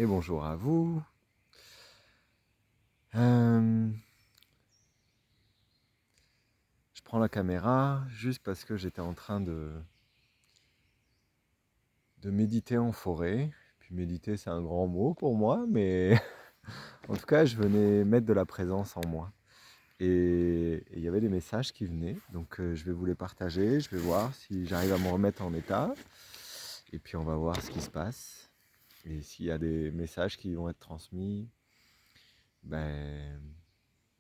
et bonjour à vous. Je prends la caméra juste parce que j'étais en train de méditer en forêt. Puis méditer, c'est un grand mot pour moi, mais en tout cas, je venais mettre de la présence en moi. Et il y avait des messages qui venaient, donc je vais vous les partager, je vais voir si j'arrive à me remettre en état. Et puis on va voir ce qui se passe. Et s'il y a des messages qui vont être transmis, ben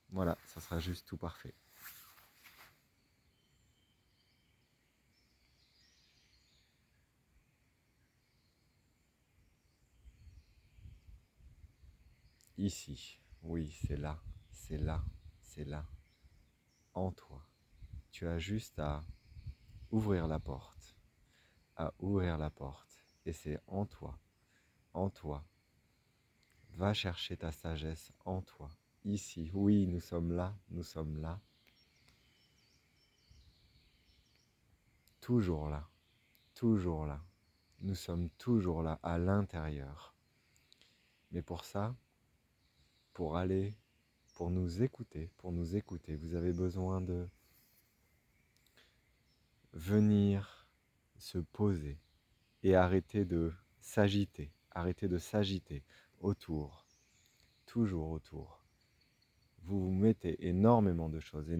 voilà, ça sera juste tout parfait. Ici, oui, c'est là, c'est là, c'est là, en toi. Tu as juste à ouvrir la porte, à ouvrir la porte. Et c'est en toi, en toi. Va chercher ta sagesse en toi. Ici, oui, nous sommes là, nous sommes là. Toujours là, toujours là. Nous sommes toujours là, à l'intérieur. Mais pour ça, pour aller, pour nous écouter, vous avez besoin de venir se poser et arrêter de s'agiter autour, toujours autour. Vous vous mettez énormément de choses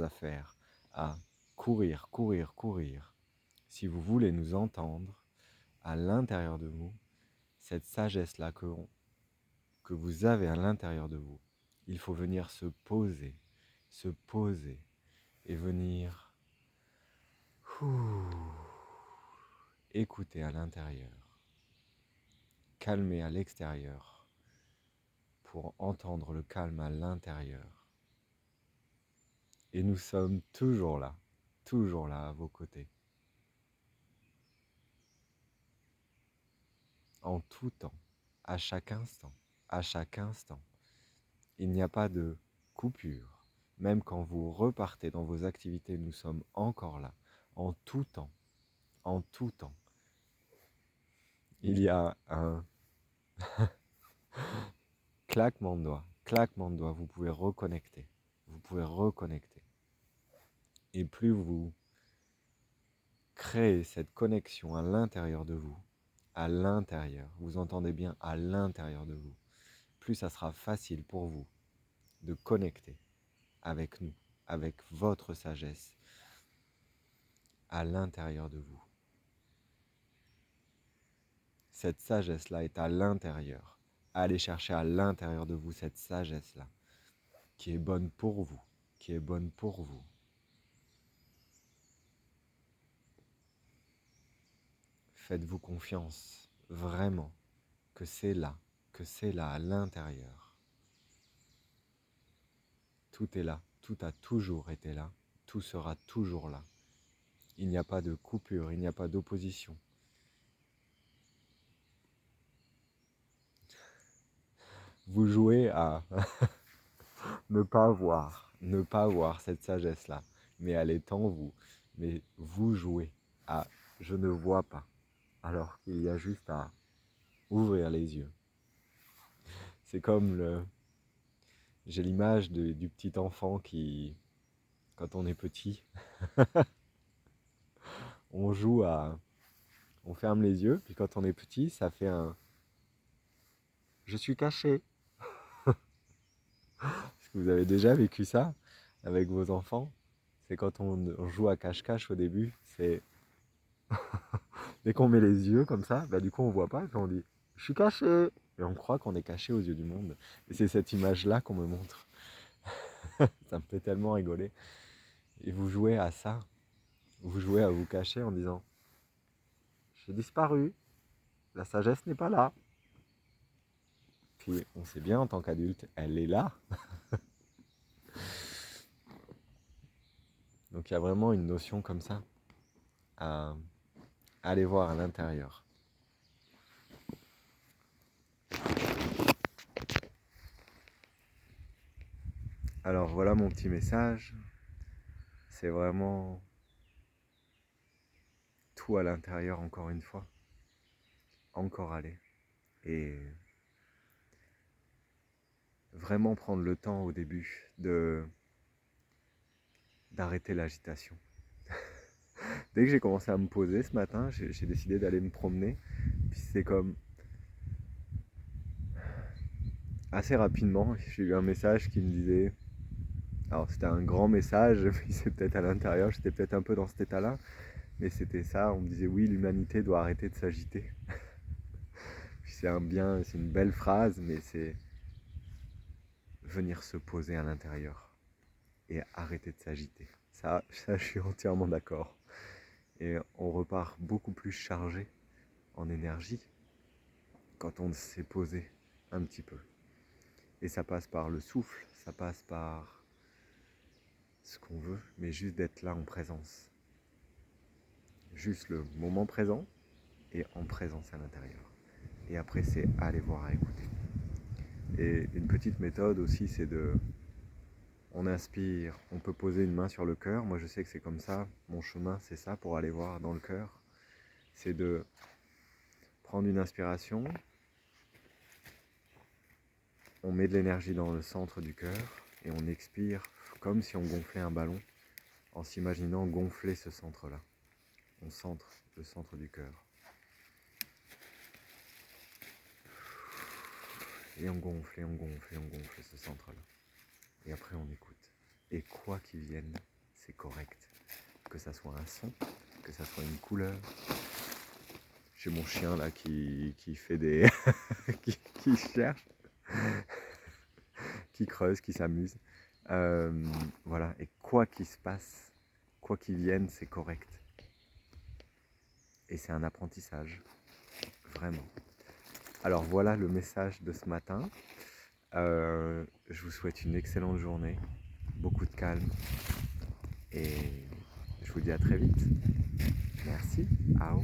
à faire, à courir, courir, courir. Si vous voulez nous entendre, à l'intérieur de vous, cette sagesse-là que vous avez à l'intérieur de vous, il faut venir se poser et venir écouter à l'intérieur, calmer à l'extérieur, pour entendre le calme à l'intérieur. Et nous sommes toujours là à vos côtés. En tout temps, à chaque instant, à chaque instant. Il n'y a pas de coupure. Même quand vous repartez dans vos activités, nous sommes encore là. En tout temps, en tout temps. Il y a un claquement de doigts, vous pouvez reconnecter. Vous pouvez reconnecter. Et plus vous créez cette connexion à l'intérieur de vous, vous entendez bien à l'intérieur de vous, plus ça sera facile pour vous de connecter avec nous, avec votre sagesse à l'intérieur de vous. Cette sagesse-là est à l'intérieur. Allez chercher à l'intérieur de vous cette sagesse-là, qui est bonne pour vous, qui est bonne pour vous. Faites-vous confiance, vraiment, que c'est là à l'intérieur. Tout est là, tout a toujours été là, tout sera toujours là. Il n'y a pas de coupure, il n'y a pas d'opposition. Vous jouez à ne pas voir cette sagesse-là, mais elle est en vous. Mais vous jouez à je ne vois pas, alors qu'il y a juste à ouvrir les yeux. C'est comme j'ai l'image du petit enfant qui, quand on est petit, on joue on ferme les yeux, puis quand on est petit, ça fait un je suis caché. Est-ce que vous avez déjà vécu ça avec vos enfants? C'est quand on joue à cache-cache au début, c'est dès qu'on met les yeux comme ça, bah du coup on voit pas, et puis on dit je suis caché. Et on croit qu'on est caché aux yeux du monde. Et c'est cette image-là qu'on me montre. Ça me fait tellement rigoler. Et vous jouez à ça. Vous jouez à vous cacher en disant j'ai disparu, la sagesse n'est pas là. Puis on sait bien en tant qu'adulte, elle est là. Donc il y a vraiment une notion comme ça à aller voir à l'intérieur. Alors voilà mon petit message. C'est vraiment tout à l'intérieur encore une fois. Encore aller. Et vraiment prendre le temps au début d'arrêter l'agitation. Dès que j'ai commencé à me poser ce matin, j'ai décidé d'aller me promener. Puis c'est comme assez rapidement, j'ai eu un message qui me disait, alors c'était un grand message, puis c'est peut-être à l'intérieur, j'étais peut-être un peu dans cet état-là, mais c'était ça, on me disait oui, l'humanité doit arrêter de s'agiter. Puis c'est c'est une belle phrase, mais c'est venir se poser à l'intérieur et arrêter de s'agiter. Ça, je suis entièrement d'accord. Et on repart beaucoup plus chargé en énergie quand on s'est posé un petit peu. Et ça passe par le souffle, ça passe par ce qu'on veut, mais juste d'être là en présence. Juste le moment présent et en présence à l'intérieur. Et après, c'est aller voir, à écouter. Et une petite méthode aussi, c'est on inspire, on peut poser une main sur le cœur. Moi, je sais que c'est comme ça. Mon chemin, c'est ça pour aller voir dans le cœur. C'est de prendre une inspiration. On met de l'énergie dans le centre du cœur et on expire comme si on gonflait un ballon en s'imaginant gonfler ce centre-là. On centre le centre du cœur. Et on gonfle, et on gonfle, et on gonfle ce centre-là. Et après, on écoute. Et quoi qu'il vienne, c'est correct. Que ça soit un son, que ça soit une couleur. J'ai mon chien là qui fait des... qui cherche, qui creuse, qui s'amuse. Voilà, et quoi qu'il se passe, quoi qu'il vienne, c'est correct. Et c'est un apprentissage, vraiment. Alors voilà le message de ce matin. Je vous souhaite une excellente journée, beaucoup de calme et je vous dis à très vite. Merci. Au.